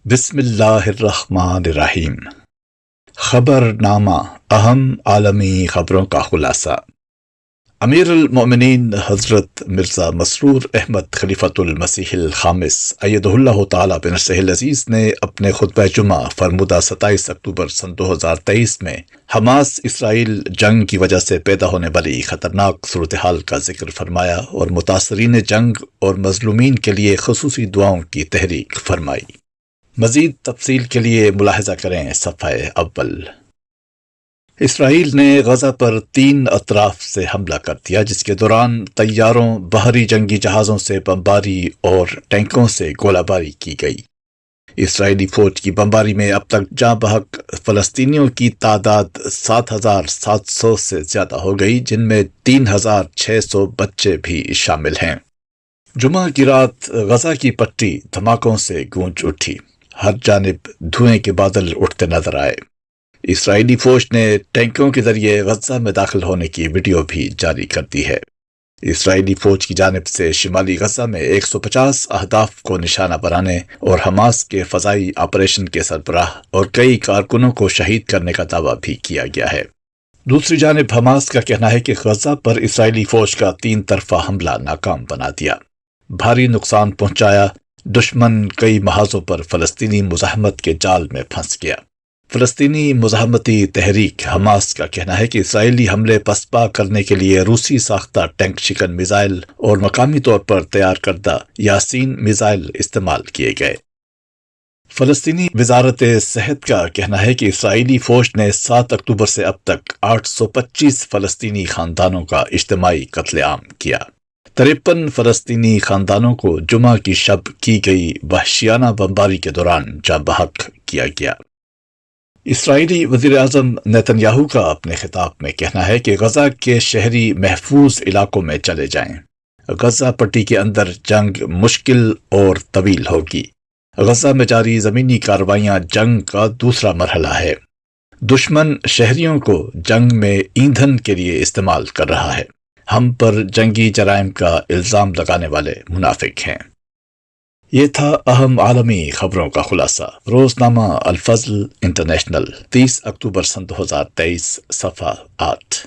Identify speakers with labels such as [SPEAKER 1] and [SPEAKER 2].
[SPEAKER 1] بسم اللہ الرحمن الرحیم۔ خبر نامہ، اہم عالمی خبروں کا خلاصہ۔ امیر المؤمنین حضرت مرزا مسرور احمد خلیفۃ المسیح الخامس ایدہ اللہ تعالی بنصرہ العزیز نے اپنے خطبہ جمعہ فرمودہ 27 اکتوبر سن 2023 میں حماس اسرائیل جنگ کی وجہ سے پیدا ہونے والی خطرناک صورتحال کا ذکر فرمایا اور متاثرین جنگ اور مظلومین کے لیے خصوصی دعاؤں کی تحریک فرمائی۔ مزید تفصیل کے لیے ملاحظہ کریں صفحہ اول۔ اسرائیل نے غزہ پر 3 اطراف سے حملہ کر دیا، جس کے دوران طیاروں، بحری جنگی جہازوں سے بمباری اور ٹینکوں سے گولہ باری کی گئی۔ اسرائیلی فوج کی بمباری میں اب تک جاں بحق فلسطینیوں کی تعداد 7,700 سے زیادہ ہو گئی، جن میں 3,600 بچے بھی شامل ہیں۔ جمعہ کی رات غزہ کی پٹی دھماکوں سے گونج اٹھی، ہر جانب دھوئیں کے بادل اٹھتے نظر آئے۔ اسرائیلی فوج نے ٹینکوں کے ذریعے غزہ میں داخل ہونے کی ویڈیو بھی جاری کر دی ہے۔ اسرائیلی فوج کی جانب سے شمالی غزہ میں 150 اہداف کو نشانہ بنانے اور حماس کے فضائی آپریشن کے سربراہ اور کئی کارکنوں کو شہید کرنے کا دعویٰ بھی کیا گیا ہے۔ دوسری جانب حماس کا کہنا ہے کہ غزہ پر اسرائیلی فوج کا 3 طرفہ حملہ ناکام بنا دیا، بھاری نقصان پہنچایا، دشمن کئی محاذوں پر فلسطینی مزاحمت کے جال میں پھنس گیا۔ فلسطینی مزاحمتی تحریک حماس کا کہنا ہے کہ اسرائیلی حملے پسپا کرنے کے لیے روسی ساختہ ٹینک شکن میزائل اور مقامی طور پر تیار کردہ یاسین میزائل استعمال کیے گئے۔ فلسطینی وزارت صحت کا کہنا ہے کہ اسرائیلی فوج نے 7 اکتوبر سے اب تک 825 فلسطینی خاندانوں کا اجتماعی قتل عام کیا۔ 53 فلسطینی خاندانوں کو جمعہ کی شب کی گئی وحشیانہ بمباری کے دوران جاں بحق کیا گیا۔ اسرائیلی وزیر اعظم نیتن یاہو کا اپنے خطاب میں کہنا ہے کہ غزہ کے شہری محفوظ علاقوں میں چلے جائیں۔ غزہ پٹی کے اندر جنگ مشکل اور طویل ہوگی۔ غزہ میں جاری زمینی کارروائیاں جنگ کا دوسرا مرحلہ ہے۔ دشمن شہریوں کو جنگ میں ایندھن کے لیے استعمال کر رہا ہے۔ ہم پر جنگی جرائم کا الزام لگانے والے منافق ہیں۔ یہ تھا اہم عالمی خبروں کا خلاصہ۔ روزنامہ الفضل انٹرنیشنل 30 اکتوبر سن 2023 صفحہ 8۔